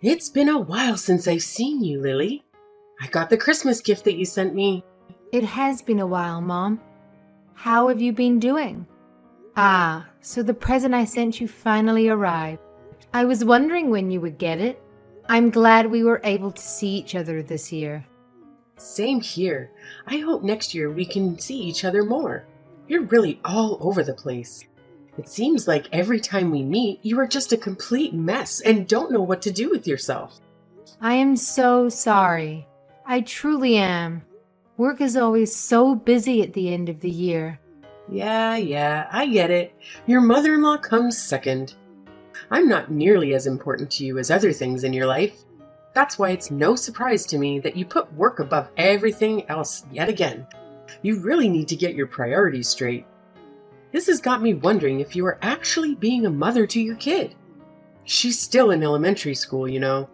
It's been a while since I've seen you, Lily. I got the Christmas gift that you sent me. It has been a while, Mom. How have you been doing? Ah, so the present I sent you finally arrived. I was wondering when you would get it. I'm glad we were able to see each other this year. Same here. I hope next year we can see each other more. You're really all over the place. It seems like every time we meet, you are just a complete mess and don't know what to do with yourself. I am so sorry. I truly am. Work is always so busy at the end of the year. Yeah, I get it. Your mother-in-law comes second. I'm not nearly as important to you as other things in your life. That's why it's no surprise to me that you put work above everything else yet again. You really need to get your priorities straight. This has got me wondering if you are actually being a mother to your kid. She's still in elementary school, you know.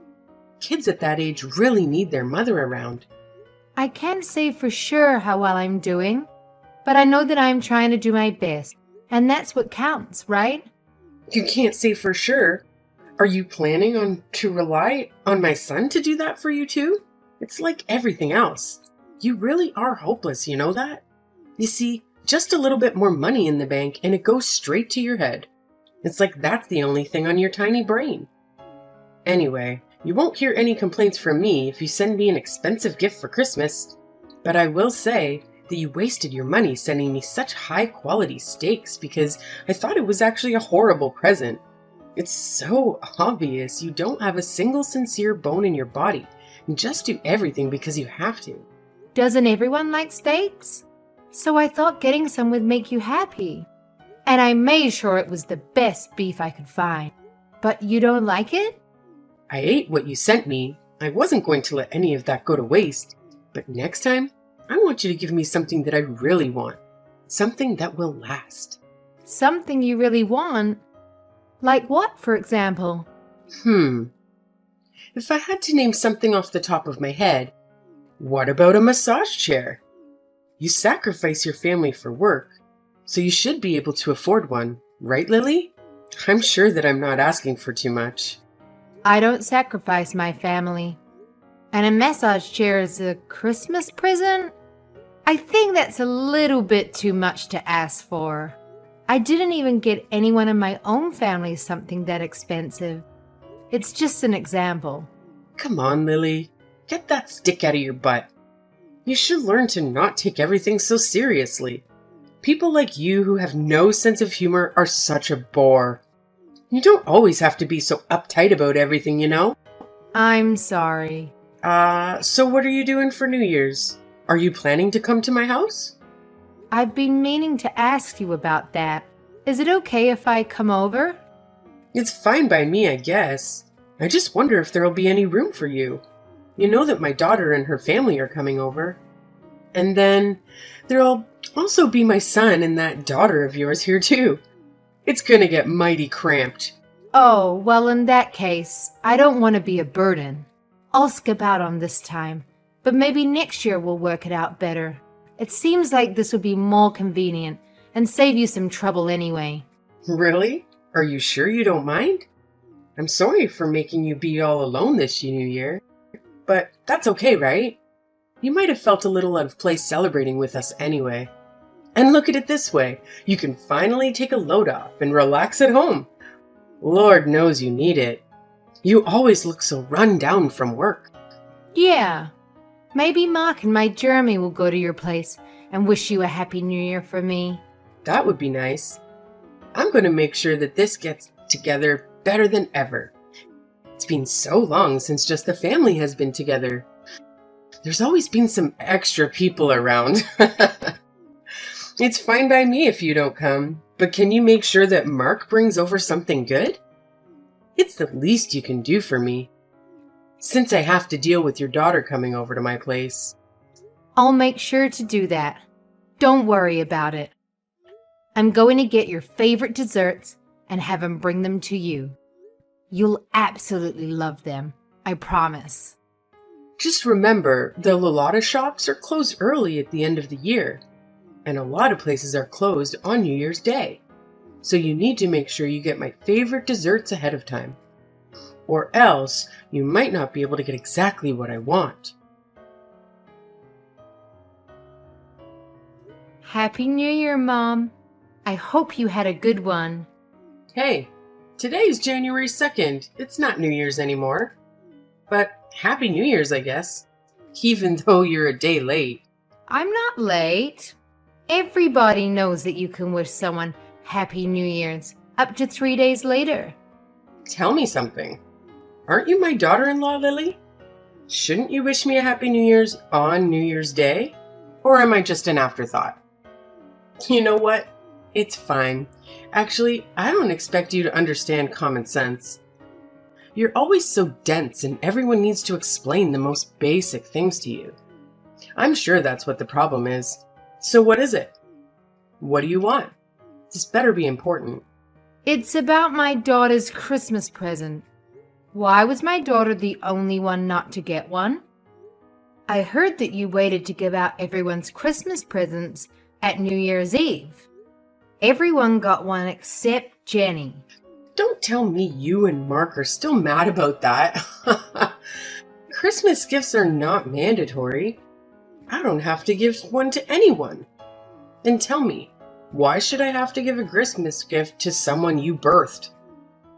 Kids at that age really need their mother around. I can't say for sure how well I'm doing, but I know that I'm trying to do my best, and that's what counts, right? You can't say for sure. Are you planning on to rely on my son to do that for you too? It's like everything else. You really are hopeless, you know that? You see, just a little bit more money in the bank and it goes straight to your head. It's like that's the only thing on your tiny brain. Anyway, you won't hear any complaints from me if you send me an expensive gift for Christmas, but I will say that you wasted your money sending me such high-quality steaks because I thought it was actually a horrible present. It's so obvious you don't have a single sincere bone in your body and just do everything because you have to. Doesn't everyone like steaks? So I thought getting some would make you happy. And I made sure it was the best beef I could find. But you don't like it? I ate what you sent me. I wasn't going to let any of that go to waste. But next time, I want you to give me something that I really want. Something that will last. Something you really want? Like what, for example? If I had to name something off the top of my head, what about a massage chair? You sacrifice your family for work, so you should be able to afford one, right, Lily? I'm sure that I'm not asking for too much. I don't sacrifice my family. And a massage chair is a Christmas present? I think that's a little bit too much to ask for. I didn't even get anyone in my own family something that expensive. It's just an example. Come on, Lily. Get that stick out of your butt. You should learn to not take everything so seriously. People like you who have no sense of humor are such a bore. You don't always have to be so uptight about everything, you know? I'm sorry. So what are you doing for New Year's? Are you planning to come to my house? I've been meaning to ask you about that. Is it okay if I come over? It's fine by me, I guess. I just wonder if there'll be any room for you. You know that my daughter and her family are coming over. And then there'll also be my son and that daughter of yours here too. It's gonna get mighty cramped. Oh, well, in that case, I don't want to be a burden. I'll skip out on this time, but maybe next year we'll work it out better. It seems like this would be more convenient and save you some trouble anyway. Really? Are you sure you don't mind? I'm sorry for making you be all alone this New Year, but that's okay, right? You might have felt a little out of place celebrating with us anyway. And look at it this way, you can finally take a load off and relax at home. Lord knows you need it. You always look so run down from work. Yeah. Maybe Mark and my Jeremy will go to your place and wish you a Happy New Year for me. That would be nice. I'm going to make sure that this gets together better than ever. It's been so long since just the family has been together. There's always been some extra people around. It's fine by me if you don't come, but can you make sure that Mark brings over something good? It's the least you can do for me, since I have to deal with your daughter coming over to my place. I'll make sure to do that. Don't worry about it. I'm going to get your favorite desserts and have him bring them to you. You'll absolutely love them, I promise. Just remember, the Lolata shops are closed early at the end of the year, and a lot of places are closed on New Year's Day. So you need to make sure you get my favorite desserts ahead of time. or else you might not be able to get exactly what I want. Happy New Year, Mom. I hope you had a good one. Hey, today's January 2nd. It's not New Year's anymore. But Happy New Year's, I guess. Even though you're a day late. I'm not late. Everybody knows that you can wish someone Happy New Year's up to 3 days later. Tell me something. Aren't you my daughter-in-law, Lily? Shouldn't you wish me a Happy New Year's on New Year's Day? Or am I just an afterthought? You know what? It's fine. Actually, I don't expect you to understand common sense. You're always so dense and everyone needs to explain the most basic things to you. I'm sure that's what the problem is. So what is it? What do you want? This better be important. It's about my daughter's Christmas present. Why was my daughter the only one not to get one? I heard that you waited to give out everyone's Christmas presents at New Year's Eve. Everyone got one except Jenny. Don't tell me you and Mark are still mad about that. Christmas gifts are not mandatory. I don't have to give one to anyone. And tell me, why should I have to give a Christmas gift to someone you birthed?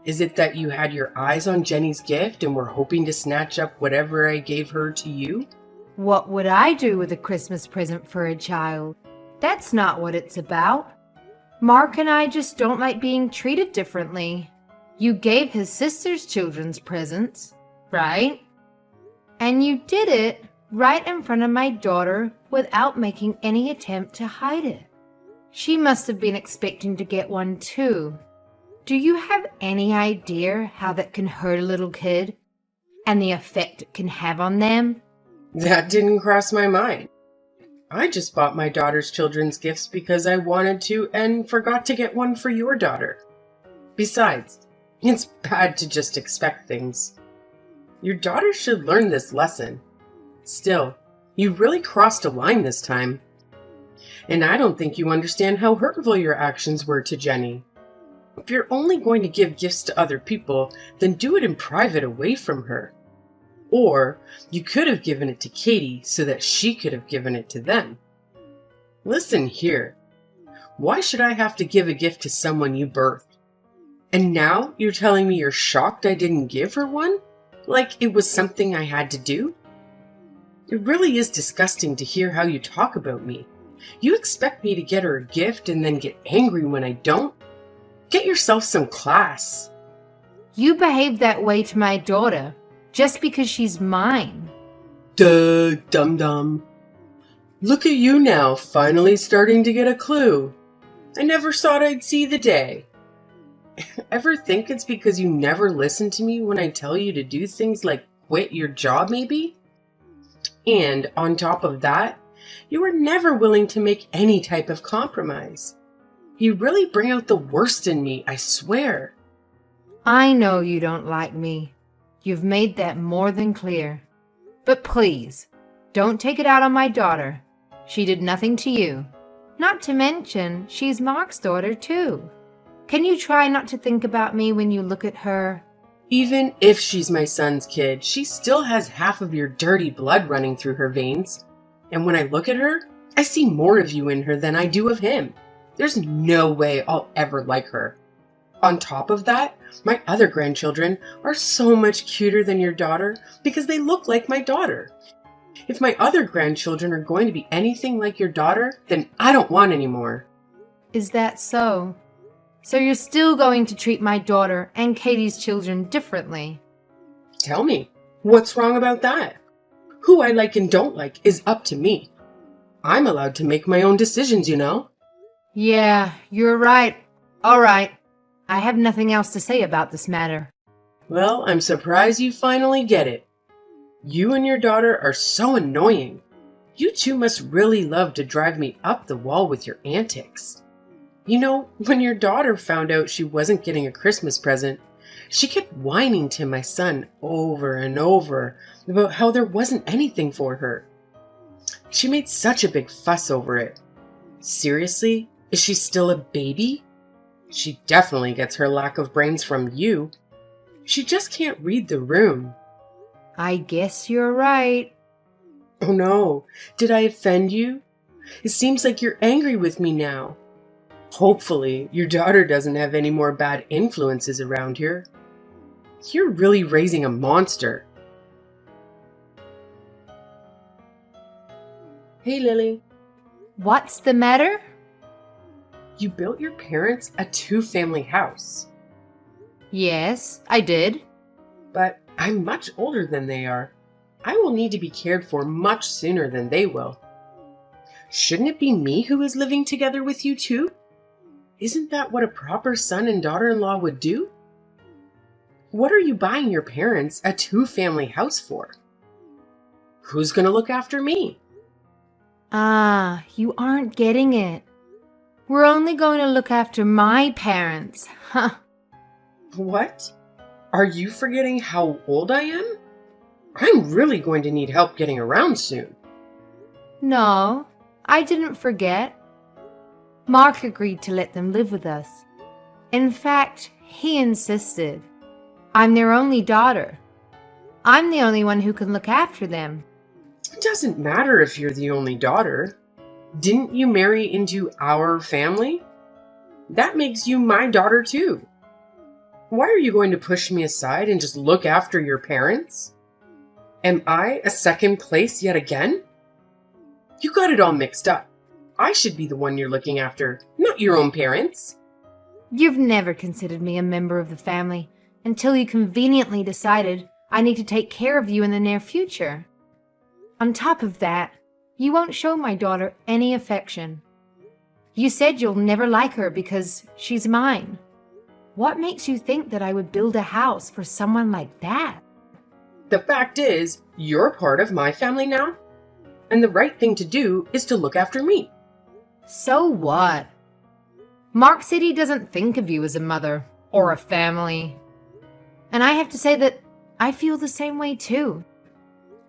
Is it that you had your eyes on Jenny's gift and were hoping to snatch up whatever I gave her to you? What would I do with a Christmas present for a child? That's not what it's about. Mark and I just don't like being treated differently. You gave his sister's children's presents, right? And you did it right in front of my daughter without making any attempt to hide it. She must have been expecting to get one too. Do you have any idea how that can hurt a little kid and the effect it can have on them? That didn't cross my mind. I just bought my daughter's children's gifts because I wanted to and forgot to get one for your daughter. Besides, it's bad to just expect things. Your daughter should learn this lesson. Still, you really crossed a line this time. And I don't think you understand how hurtful your actions were to Jenny. If you're only going to give gifts to other people, then do it in private away from her. Or you could have given it to Katie so that she could have given it to them. Listen here. Why should I have to give a gift to someone you birthed? And now you're telling me you're shocked I didn't give her one? Like it was something I had to do? It really is disgusting to hear how you talk about me. You expect me to get her a gift and then get angry when I don't? Get yourself some class. You behave that way to my daughter just because she's mine. Duh, dum-dum. Look at you now, finally starting to get a clue. I never thought I'd see the day. Ever think it's because you never listen to me when I tell you to do things like quit your job, maybe? And on top of that, you are never willing to make any type of compromise. You really bring out the worst in me, I swear. I know you don't like me. You've made that more than clear. But please, don't take it out on my daughter. She did nothing to you. Not to mention, she's Mark's daughter too. Can you try not to think about me when you look at her? Even if she's my son's kid, she still has half of your dirty blood running through her veins. And when I look at her, I see more of you in her than I do of him. There's no way I'll ever like her. On top of that, my other grandchildren are so much cuter than your daughter because they look like my daughter. If my other grandchildren are going to be anything like your daughter, then I don't want any more. Is that so? So you're still going to treat my daughter and Katie's children differently? Tell me, what's wrong about that? Who I like and don't like is up to me. I'm allowed to make my own decisions, you know? Yeah, you're right. All right. I have nothing else to say about this matter. Well, I'm surprised you finally get it. You and your daughter are so annoying. You two must really love to drive me up the wall with your antics. You know, when your daughter found out she wasn't getting a Christmas present, she kept whining to my son over and over about how there wasn't anything for her. She made such a big fuss over it. Seriously? Is she still a baby? She definitely gets her lack of brains from you. She just can't read the room. I guess you're right. Oh no, did I offend you? It seems like you're angry with me now. Hopefully, your daughter doesn't have any more bad influences around here. You're really raising a monster. Hey, Lily. What's the matter? You built your parents a two-family house. Yes, I did. But I'm much older than they are. I will need to be cared for much sooner than they will. Shouldn't it be me who is living together with you too? Isn't that what a proper son and daughter-in-law would do? What are you buying your parents a two-family house for? Who's going to look after me? Ah, you aren't getting it. We're only going to look after my parents. Huh. What? Are you forgetting how old I am? I'm really going to need help getting around soon. No, I didn't forget. Mark agreed to let them live with us. In fact, he insisted. I'm their only daughter. I'm the only one who can look after them. It doesn't matter if you're the only daughter. Didn't you marry into our family? That makes you my daughter too. Why are you going to push me aside and just look after your parents? Am I a second place yet again? You got it all mixed up. I should be the one you're looking after, not your own parents. You've never considered me a member of the family until you conveniently decided I need to take care of you in the near future. On top of that, you won't show my daughter any affection. You said you'll never like her because she's mine. What makes you think that I would build a house for someone like that? The fact is, you're part of my family now, and the right thing to do is to look after me. So what? Mark said he doesn't think of you as a mother or a family. And I have to say that I feel the same way too.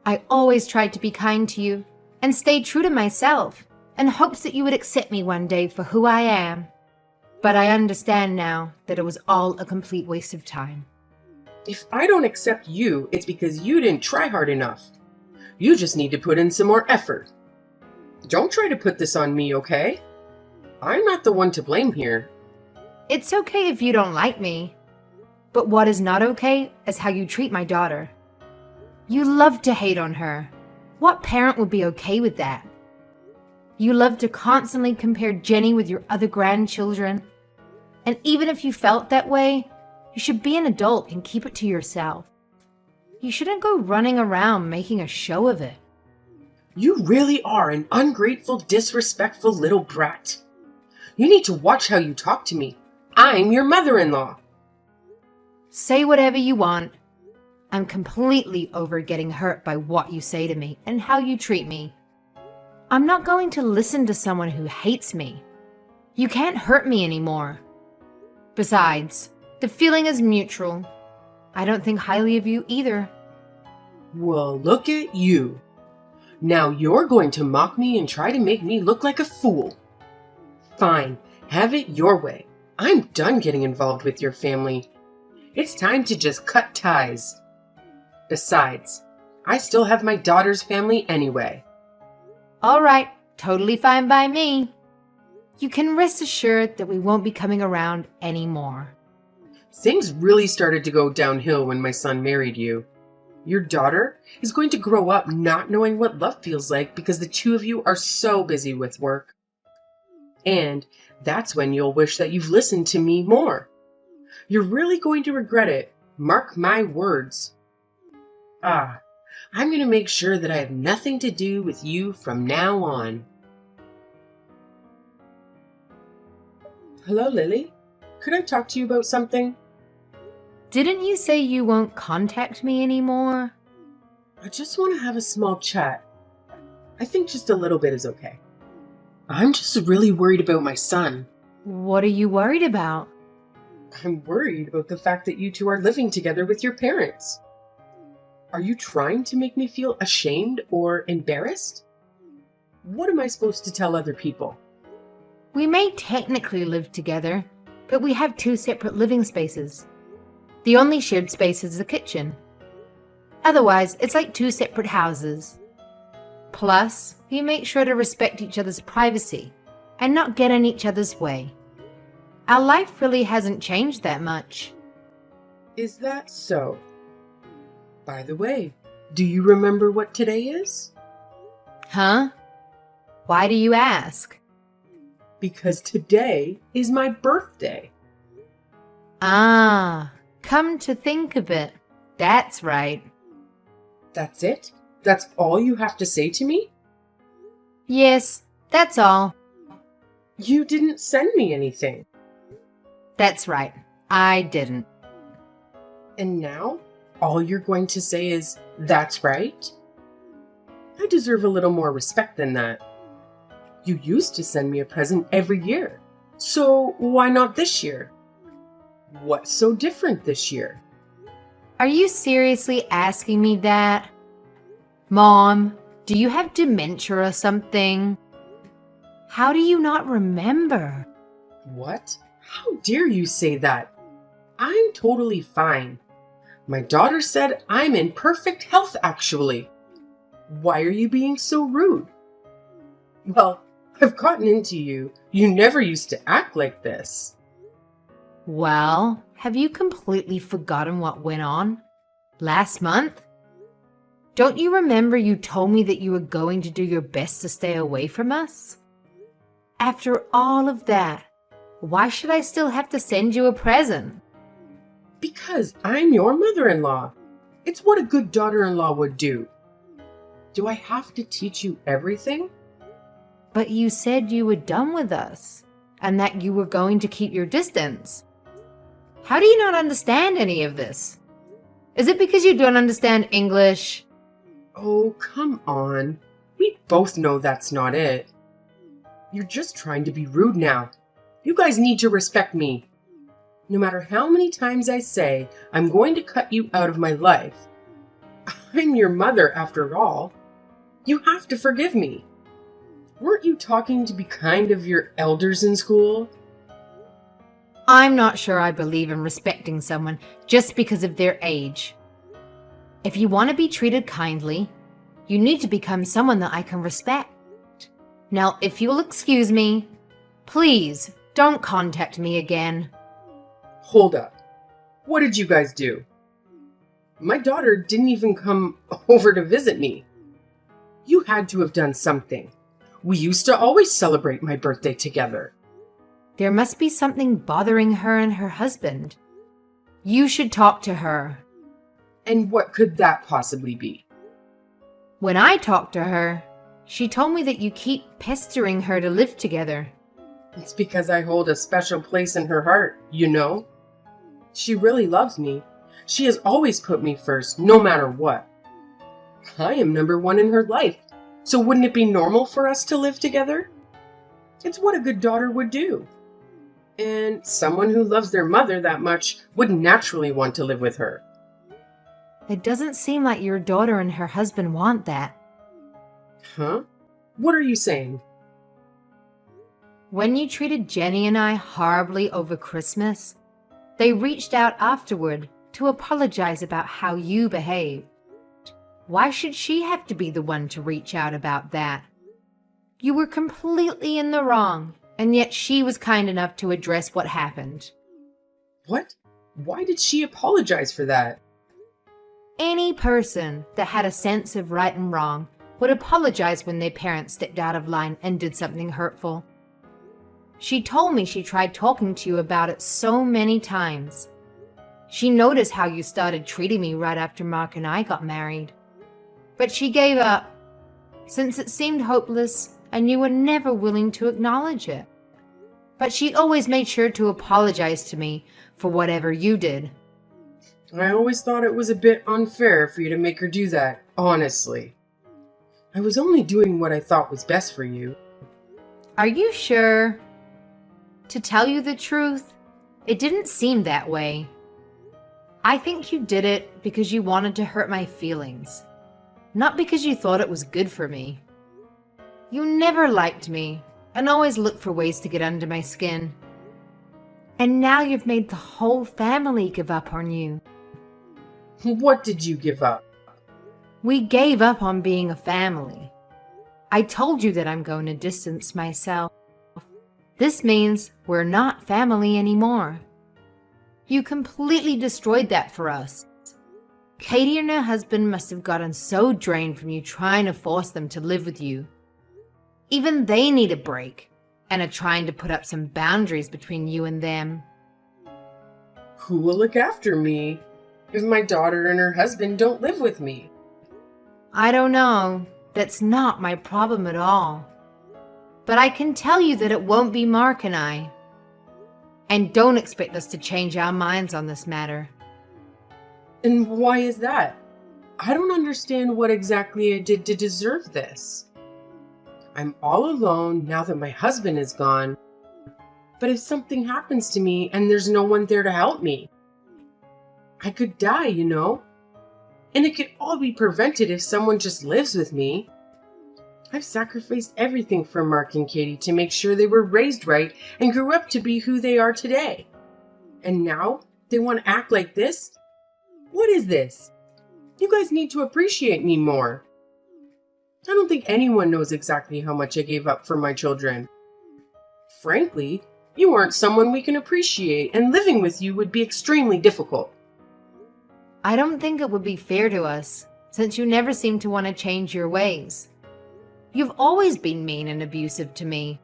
I always tried to be kind to you and stayed true to myself in hopes that you would accept me one day for who I am. But I understand now that it was all a complete waste of time. If I don't accept you, it's because you didn't try hard enough. You just need to put in some more effort. Don't try to put this on me, okay? I'm not the one to blame here. It's okay if you don't like me. But what is not okay is how you treat my daughter. You love to hate on her. What parent would be okay with that? You love to constantly compare Jenny with your other grandchildren. And even if you felt that way, you should be an adult and keep it to yourself. You shouldn't go running around making a show of it. You really are an ungrateful, disrespectful little brat. You need to watch how you talk to me. I'm your mother-in-law. Say whatever you want. I'm completely over getting hurt by what you say to me and how you treat me. I'm not going to listen to someone who hates me. You can't hurt me anymore. Besides, the feeling is mutual. I don't think highly of you either. Well, look at you. Now you're going to mock me and try to make me look like a fool. Fine, have it your way. I'm done getting involved with your family. It's time to just cut ties. Besides, I still have my daughter's family anyway. All right, totally fine by me. You can rest assured that we won't be coming around anymore. Things really started to go downhill when my son married you. Your daughter is going to grow up not knowing what love feels like because the two of you are so busy with work. And that's when you'll wish that you've listened to me more. You're really going to regret it. Mark my words. I'm going to make sure that I have nothing to do with you from now on. Hello, Lily. Could I talk to you about something? Didn't you say you won't contact me anymore? I just want to have a small chat. I think just a little bit is okay. I'm just really worried about my son. What are you worried about? I'm worried about the fact that you two are living together with your parents. Are you trying to make me feel ashamed or embarrassed? What am I supposed to tell other people? We may technically live together, but we have two separate living spaces. The only shared space is the kitchen. Otherwise, it's like two separate houses. Plus, you make sure to respect each other's privacy and not get in each other's way. Our life really hasn't changed that much. Is that so? By the way, do you remember what today is? Huh? Why do you ask? Because today is my birthday. Ah, come to think of it, that's right. That's it? That's all you have to say to me? Yes, that's all. You didn't send me anything. That's right, I didn't. And now, all you're going to say is, that's right? I deserve a little more respect than that. You used to send me a present every year. So why not this year? What's so different this year? Are you seriously asking me that? Mom, do you have dementia or something? How do you not remember? What? How dare you say that? I'm totally fine. My daughter said I'm in perfect health, actually. Why are you being so rude? Well, I've gotten into you. You never used to act like this. Well, have you completely forgotten what went on last month? Don't you remember you told me that you were going to do your best to stay away from us? After all of that, why should I still have to send you a present? Because I'm your mother-in-law. It's what a good daughter-in-law would do. Do I have to teach you everything? But you said you were done with us and that you were going to keep your distance. How do you not understand any of this? Is it because you don't understand English? Oh, come on. We both know that's not it. You're just trying to be rude now. You guys need to respect me. No matter how many times I say I'm going to cut you out of my life, I'm your mother after all. You have to forgive me. Weren't you talking to be kind of your elders in school? I'm not sure I believe in respecting someone just because of their age. If you want to be treated kindly, you need to become someone that I can respect. Now, if you'll excuse me, please don't contact me again. Hold up. What did you guys do? My daughter didn't even come over to visit me. You had to have done something. We used to always celebrate my birthday together. There must be something bothering her and her husband. You should talk to her. And what could that possibly be? When I talked to her, she told me that you keep pestering her to live together. It's because I hold a special place in her heart, you know? She really loves me. She has always put me first, no matter what. I am number one in her life, so wouldn't it be normal for us to live together? It's what a good daughter would do. And someone who loves their mother that much would naturally want to live with her. It doesn't seem like your daughter and her husband want that. Huh? What are you saying? When you treated Jenny and I horribly over Christmas, they reached out afterward to apologize about how you behaved. Why should she have to be the one to reach out about that? You were completely in the wrong, and yet she was kind enough to address what happened. What? Why did she apologize for that? Any person that had a sense of right and wrong would apologize when their parents stepped out of line and did something hurtful. She told me she tried talking to you about it so many times. She noticed how you started treating me right after Mark and I got married. But she gave up, since it seemed hopeless and you were never willing to acknowledge it. But she always made sure to apologize to me for whatever you did. I always thought it was a bit unfair for you to make her do that, honestly. I was only doing what I thought was best for you. Are you sure? To tell you the truth, it didn't seem that way. I think you did it because you wanted to hurt my feelings, not because you thought it was good for me. You never liked me and always looked for ways to get under my skin. And now you've made the whole family give up on you. What did you give up? We gave up on being a family. I told you that I'm going to distance myself. This means we're not family anymore. You completely destroyed that for us. Katie and her husband must have gotten so drained from you trying to force them to live with you. Even they need a break and are trying to put up some boundaries between you and them. Who will look after me if my daughter and her husband don't live with me? I don't know. That's not my problem at all. But I can tell you that it won't be Mark and I. And don't expect us to change our minds on this matter. And why is that? I don't understand what exactly I did to deserve this. I'm all alone now that my husband is gone. But if something happens to me and there's no one there to help me, I could die, you know? And it could all be prevented if someone just lives with me. I've sacrificed everything for Mark and Katie to make sure they were raised right and grew up to be who they are today. And now they want to act like this? What is this? You guys need to appreciate me more. I don't think anyone knows exactly how much I gave up for my children. Frankly, you aren't someone we can appreciate, and living with you would be extremely difficult. I don't think it would be fair to us, since you never seem to want to change your ways. You've always been mean and abusive to me.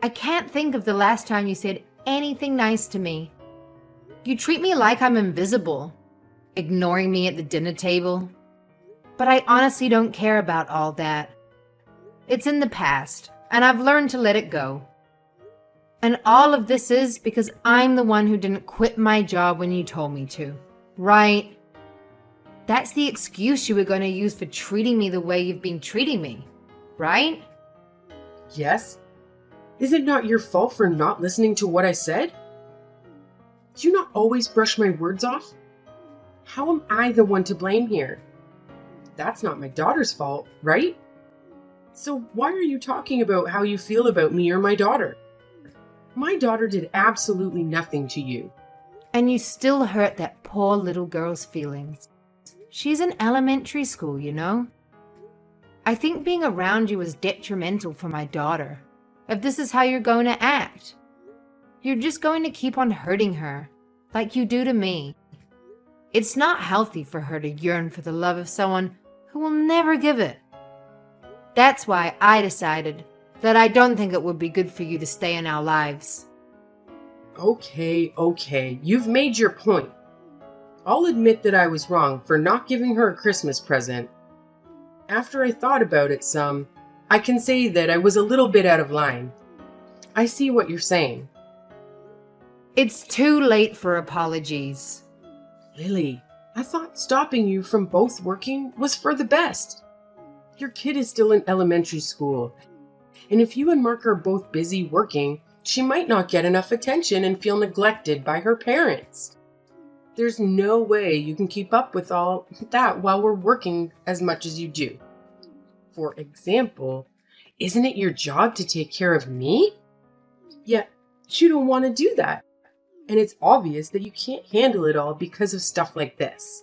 I can't think of the last time you said anything nice to me. You treat me like I'm invisible, ignoring me at the dinner table. But I honestly don't care about all that. It's in the past, and I've learned to let it go. And all of this is because I'm the one who didn't quit my job when you told me to, right? That's the excuse you were going to use for treating me the way you've been treating me, right? Yes? Is it not your fault for not listening to what I said? Do you not always brush my words off? How am I the one to blame here? That's not my daughter's fault, right? So why are you talking about how you feel about me or my daughter? My daughter did absolutely nothing to you. And you still hurt that poor little girl's feelings. She's in elementary school, you know? I think being around you is detrimental for my daughter. If this is how you're going to act, you're just going to keep on hurting her, like you do to me. It's not healthy for her to yearn for the love of someone who will never give it. That's why I decided that I don't think it would be good for you to stay in our lives. Okay, you've made your point. I'll admit that I was wrong for not giving her a Christmas present. After I thought about it some, I can say that I was a little bit out of line. I see what you're saying. It's too late for apologies. Lily, I thought stopping you from both working was for the best. Your kid is still in elementary school, and if you and Mark are both busy working, she might not get enough attention and feel neglected by her parents. There's no way you can keep up with all that while we're working as much as you do. For example, isn't it your job to take care of me? Yet, you don't want to do that. And it's obvious that you can't handle it all because of stuff like this.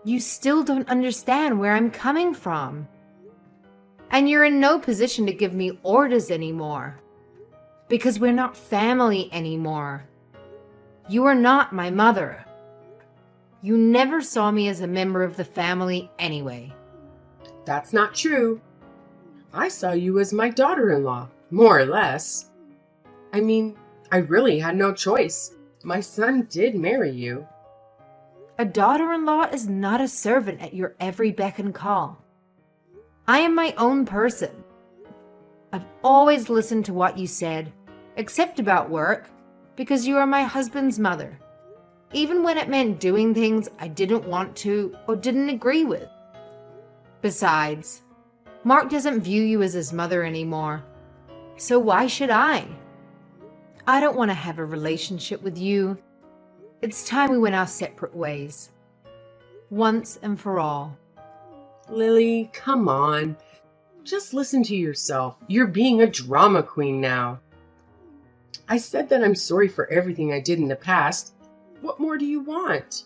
You still don't understand where I'm coming from. And you're in no position to give me orders anymore. Because we're not family anymore. You are not my mother. You never saw me as a member of the family anyway. That's not true. I saw you as my daughter-in-law, more or less. I mean, I really had no choice. My son did marry you. A daughter-in-law is not a servant at your every beck and call. I am my own person. I've always listened to what you said, except about work, because you are my husband's mother, even when it meant doing things I didn't want to or didn't agree with. Besides, Mark doesn't view you as his mother anymore, so why should I? I don't want to have a relationship with you. It's time we went our separate ways, once and for all. Lily, come on. Just listen to yourself. You're being a drama queen now. I said that I'm sorry for everything I did in the past. What more do you want?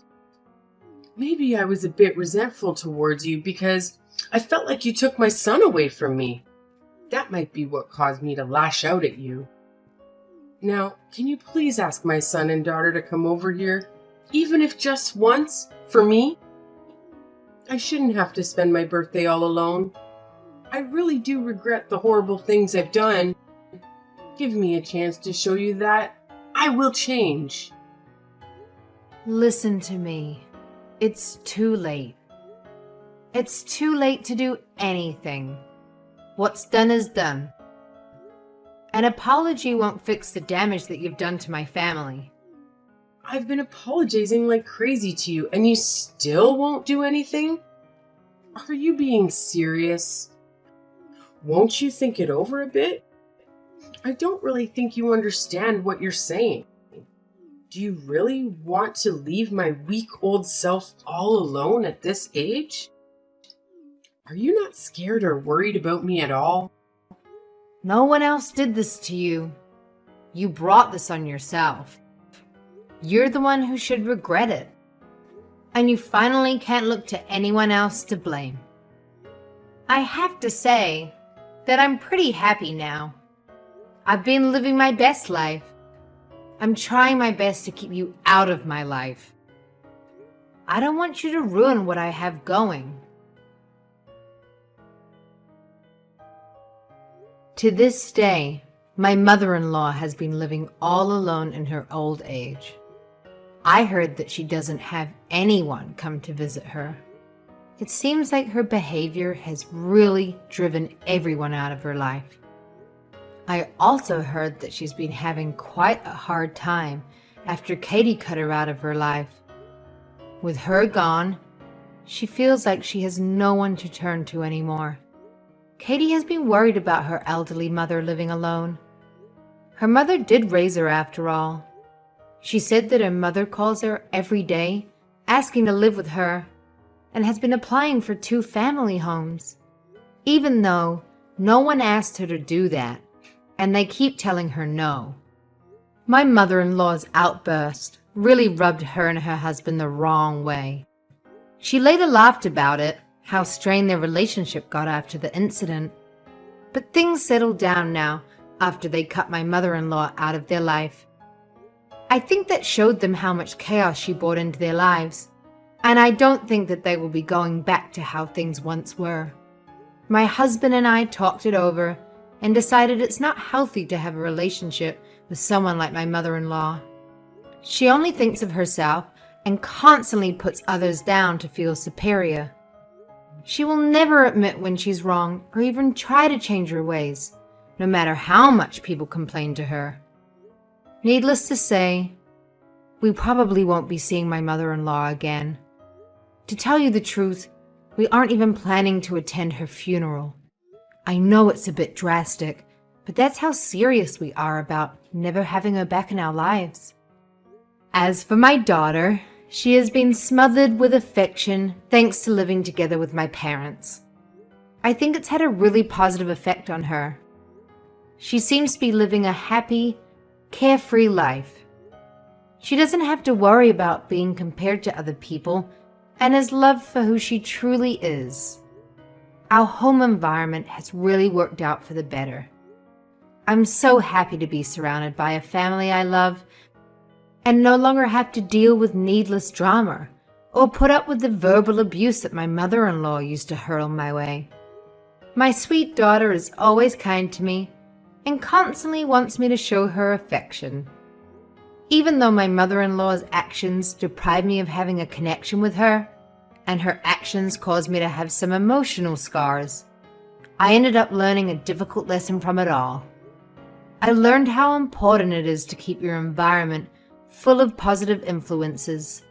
Maybe I was a bit resentful towards you because I felt like you took my son away from me. That might be what caused me to lash out at you. Now, can you please ask my son and daughter to come over here, even if just once, for me? I shouldn't have to spend my birthday all alone. I really do regret the horrible things I've done. Give me a chance to show you that I will change. Listen to me. It's too late. It's too late to do anything. What's done is done. An apology won't fix the damage that you've done to my family. I've been apologizing like crazy to you, and you still won't do anything? Are you being serious? Won't you think it over a bit? I don't really think you understand what you're saying. Do you really want to leave my weak old self all alone at this age? Are you not scared or worried about me at all? No one else did this to you. You brought this on yourself. You're the one who should regret it. And you finally can't look to anyone else to blame. I have to say that I'm pretty happy now. I've been living my best life. I'm trying my best to keep you out of my life. I don't want you to ruin what I have going. To this day, my mother-in-law has been living all alone in her old age. I heard that she doesn't have anyone come to visit her. It seems like her behavior has really driven everyone out of her life. I also heard that she's been having quite a hard time after Katie cut her out of her life. With her gone, she feels like she has no one to turn to anymore. Katie has been worried about her elderly mother living alone. Her mother did raise her after all. She said that her mother calls her every day, asking to live with her, and has been applying for 2 family homes, even though no one asked her to do that, and they keep telling her no. My mother-in-law's outburst really rubbed her and her husband the wrong way. She later laughed about it, how strained their relationship got after the incident. But things settled down now after they cut my mother-in-law out of their life. I think that showed them how much chaos she brought into their lives, and I don't think that they will be going back to how things once were. My husband and I talked it over and decided it's not healthy to have a relationship with someone like my mother-in-law. She only thinks of herself and constantly puts others down to feel superior. She will never admit when she's wrong or even try to change her ways, no matter how much people complain to her. Needless to say, we probably won't be seeing my mother-in-law again. To tell you the truth, we aren't even planning to attend her funeral. I know it's a bit drastic, but that's how serious we are about never having her back in our lives. As for my daughter, she has been smothered with affection thanks to living together with my parents. I think it's had a really positive effect on her. She seems to be living a happy, carefree life. She doesn't have to worry about being compared to other people and is loved for who she truly is. Our home environment has really worked out for the better. I'm so happy to be surrounded by a family I love and no longer have to deal with needless drama or put up with the verbal abuse that my mother-in-law used to hurl my way. My sweet daughter is always kind to me and constantly wants me to show her affection. Even though my mother-in-law's actions deprive me of having a connection with her, and her actions caused me to have some emotional scars, I ended up learning a difficult lesson from it all. I learned how important it is to keep your environment full of positive influences.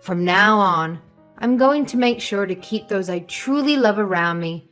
From now on, I'm going to make sure to keep those I truly love around me